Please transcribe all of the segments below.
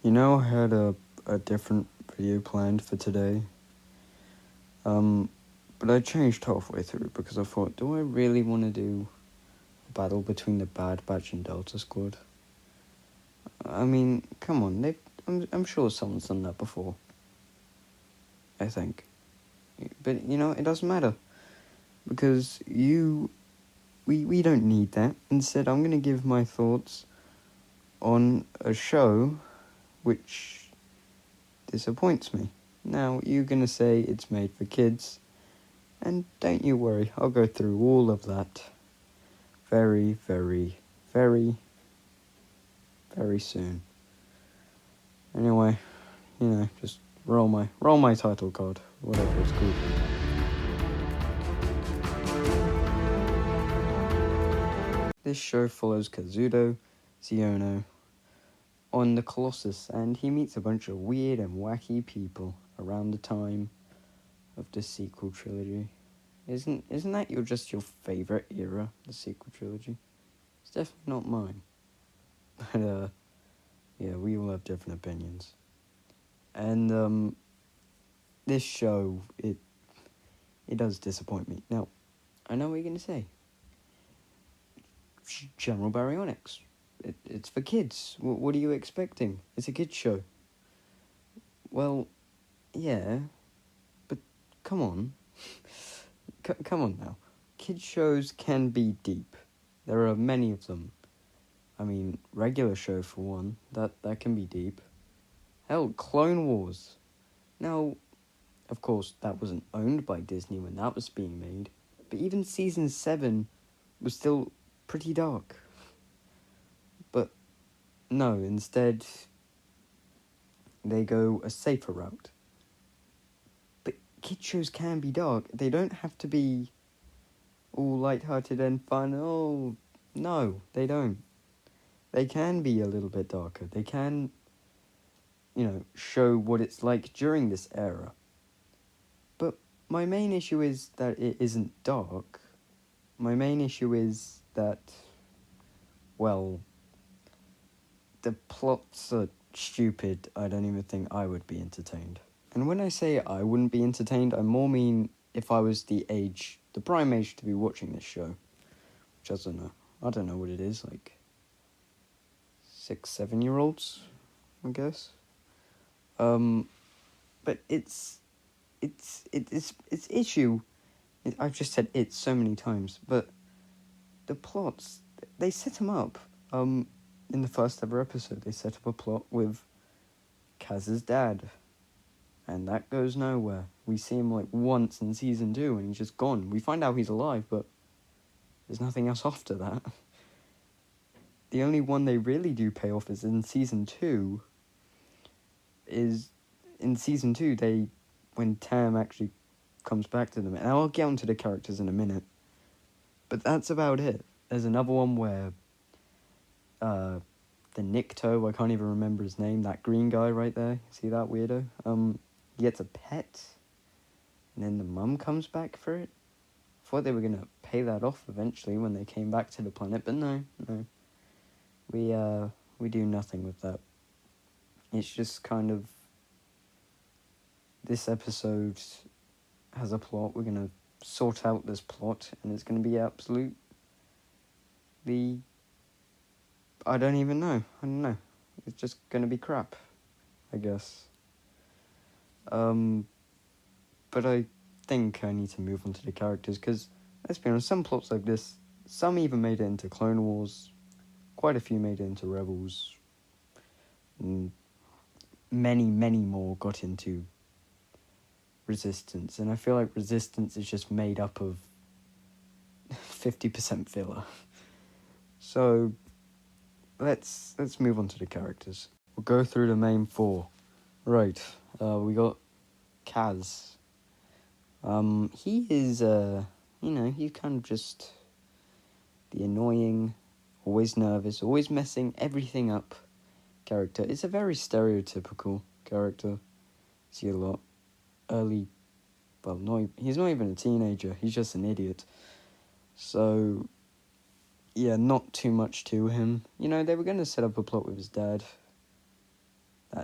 I had a different video planned for today. But I changed halfway through because I thought, do I really want to do a battle between the Bad Batch and Delta Squad? I mean, come on, I'm sure someone's done that before. I think. But, it doesn't matter. Because we don't need that. Instead, I'm going to give my thoughts on a show which disappoints me. Now, you're going to say it's made for kids, and don't you worry, I'll go through all of that very, very, very, very soon. Anyway, just roll my title card, whatever it's called. This show follows Kazuto Xiono on the Colossus, and he meets a bunch of weird and wacky people around the time of the sequel trilogy. Isn't that your favourite era, the sequel trilogy? It's definitely not mine. But, yeah, we all have different opinions. And, this show, it does disappoint me. Now, I know what you're going to say. General Baryonyx. It's for kids. What are you expecting? It's a kids show. Well, yeah, but come on. Come on now. Kids shows can be deep. There are many of them. I mean, regular show for one, that can be deep. Hell, Clone Wars. Now, of course, that wasn't owned by Disney when that was being made, but even Season 7 was still pretty dark. But no, instead, they go a safer route. But kids shows can be dark. They don't have to be all light-hearted and fun. Oh, no, they don't. They can be a little bit darker. They can, show what it's like during this era. But my main issue is that it isn't dark. My main issue is that, well, the plots are stupid. I don't even think I would be entertained. And when I say I wouldn't be entertained, I more mean if I was the prime age to be watching this show. Which I don't know what it is, like 6, 7-year-olds, I guess. But it's issue. I've just said it so many times, but the plots, they set them up. In the first ever episode, they set up a plot with Kaz's dad, and that goes nowhere. We see him like once in season 2, and he's just gone. We find out he's alive, but there's nothing else after that. The only one they really do pay off is in season 2. When Tam actually comes back to them, and I'll get onto the characters in a minute. But that's about it. There's another one where the Nikto, I can't even remember his name, that green guy right there, see that weirdo? He gets a pet, and then the mum comes back for it. I thought they were going to pay that off eventually when they came back to the planet, but no. We do nothing with that. It's just kind of, this episode has a plot, we're going to sort out this plot, and it's going to be absolutely, I don't know. It's just going to be crap, I guess. But I think I need to move on to the characters, because, let's be honest, some plots like this, some even made it into Clone Wars, quite a few made it into Rebels, and many, many more got into Resistance, and I feel like Resistance is just made up of 50% filler. So, let's move on to the characters. We'll go through the main 4. Right, we got Kaz. He is, he's kind of just the annoying, always nervous, always messing everything up character. It's a very stereotypical character. See a lot. He's not even a teenager, he's just an idiot. So, yeah, not too much to him. They were going to set up a plot with his dad.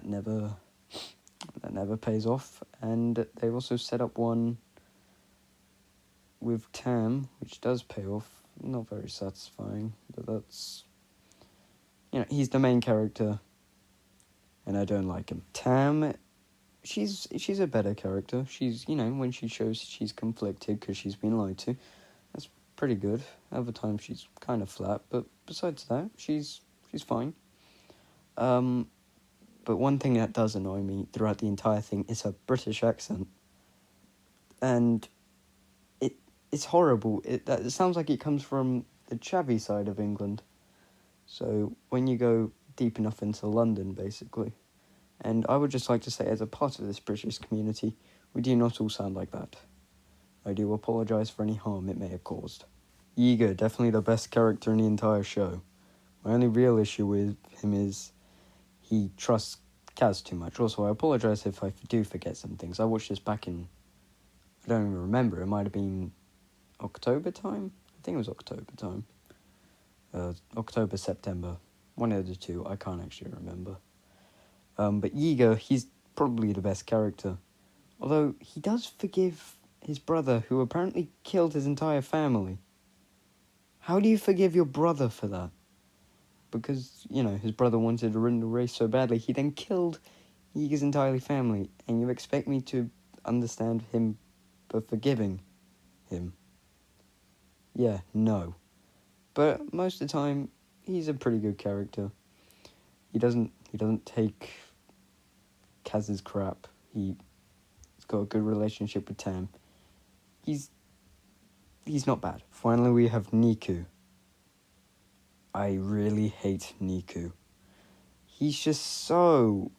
that never pays off. And they also set up one with Tam, which does pay off. Not very satisfying, but that's, he's the main character, and I don't like him. Tam, she's a better character. She's, when she shows she's conflicted because she's been lied to, that's pretty good. Other times she's kind of flat, but besides that, she's fine. But one thing that does annoy me throughout the entire thing is her British accent. And it's horrible. It sounds like it comes from the chavvy side of England. So when you go deep enough into London, basically. And I would just like to say, as a part of this British community, we do not all sound like that. I do apologise for any harm it may have caused. Yiga, definitely the best character in the entire show. My only real issue with him is he trusts Kaz too much. Also, I apologise if I do forget some things. I watched this back in, I don't even remember, it might have been October time? I think it was October time. October, September. One of the two, I can't actually remember. But Yiga, he's probably the best character. Although, he does forgive his brother, who apparently killed his entire family. How do you forgive your brother for that? Because, his brother wanted to win the race so badly, he then killed Yiga's entire family, and you expect me to understand him for forgiving him? Yeah, no. But most of the time, he's a pretty good character. He doesn't take Kaz's crap. He's got a good relationship with Tam. He's not bad. Finally, we have Niku. I really hate Niku. He's just so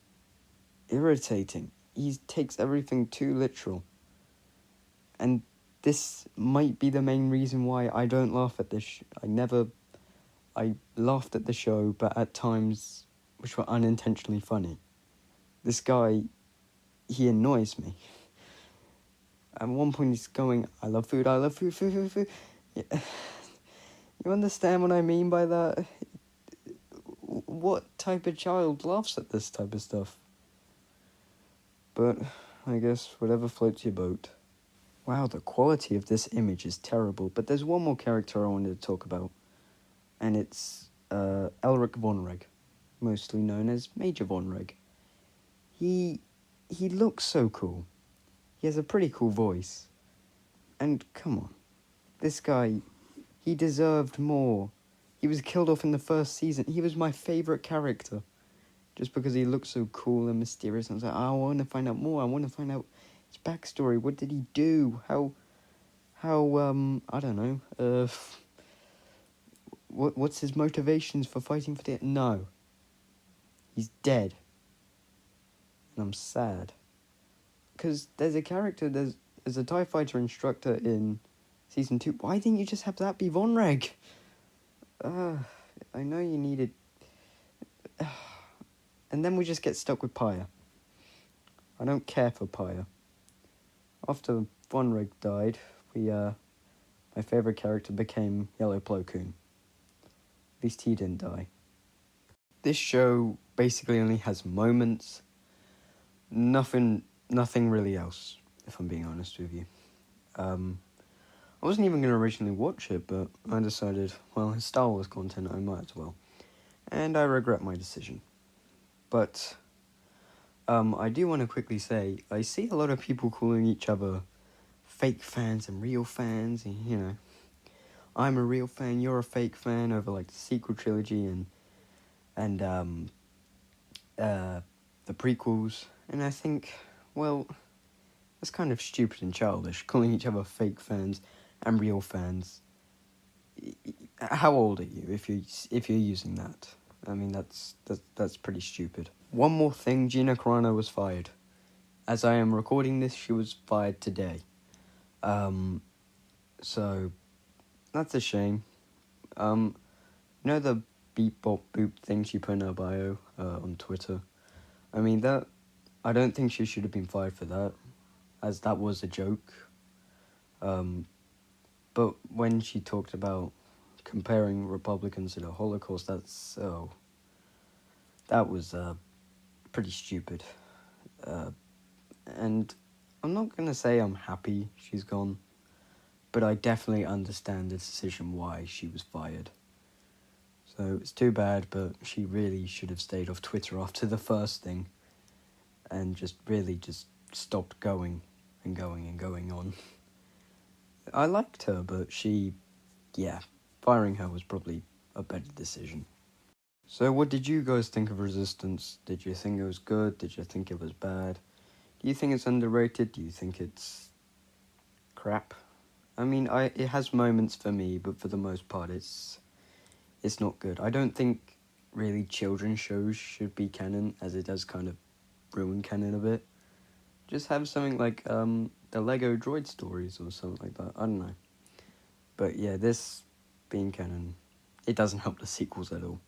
irritating. He takes everything too literal. And this might be the main reason why I don't laugh at this. I laughed at the show, but at times which were unintentionally funny. This guy, he annoys me. At one point he's going, I love food, food. Yeah. You understand what I mean by that? What type of child laughs at this type of stuff? But I guess whatever floats your boat. Wow, the quality of this image is terrible, but there's one more character I wanted to talk about, and it's Elric Vonreg, mostly known as Major Vonreg. He looks so cool. He has a pretty cool voice. And come on, this guy, he deserved more. He was killed off in the first season. He was my favourite character, just because he looked so cool and mysterious. And I was like, I want to find out more. I want to find out his backstory. What did he do? How I don't know. What's his motivations for fighting for the... No. He's dead. And I'm sad. Because there's a character, there's a TIE fighter instructor in Season 2. Why didn't you just have that be Vonreg? I know you needed... And then we just get stuck with Pyre. I don't care for Pyre. After Vonreg died, my favourite character became Yellow Plo Koon. At least he didn't die. This show basically only has moments. Nothing really else, if I'm being honest with you. I wasn't even going to originally watch it, but I decided, well, it's Star Wars content, I might as well. And I regret my decision. But I do want to quickly say, I see a lot of people calling each other fake fans and real fans, and, I'm a real fan, you're a fake fan, over, like, the sequel trilogy and the prequels. And I think, well, that's kind of stupid and childish, calling each other fake fans and real fans. How old are you if you're using that? I mean, that's pretty stupid. One more thing, Gina Carano was fired. As I am recording this, she was fired today. So that's a shame. You know the beep bop boop thing she put in her bio on Twitter? I mean, I don't think she should have been fired for that, as that was a joke. But when she talked about comparing Republicans to the Holocaust, that was pretty stupid. And I'm not gonna say I'm happy she's gone, but I definitely understand the decision why she was fired. So it's too bad, but she really should have stayed off Twitter after the first thing and just stopped going and going and going on. I liked her, but firing her was probably a better decision. So what did you guys think of Resistance? Did you think it was good? Did you think it was bad? Do you think it's underrated? Do you think it's crap? I mean, it has moments for me, but for the most part, it's not good. I don't think really children's shows should be canon, as it does kind of ruin canon a bit. Just have something like the Lego Droid Stories or something like that. I don't know. But yeah, this being canon, it doesn't help the sequels at all.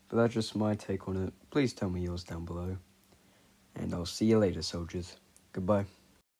But that's just my take on it. Please tell me yours down below. And I'll see you later, soldiers. Goodbye.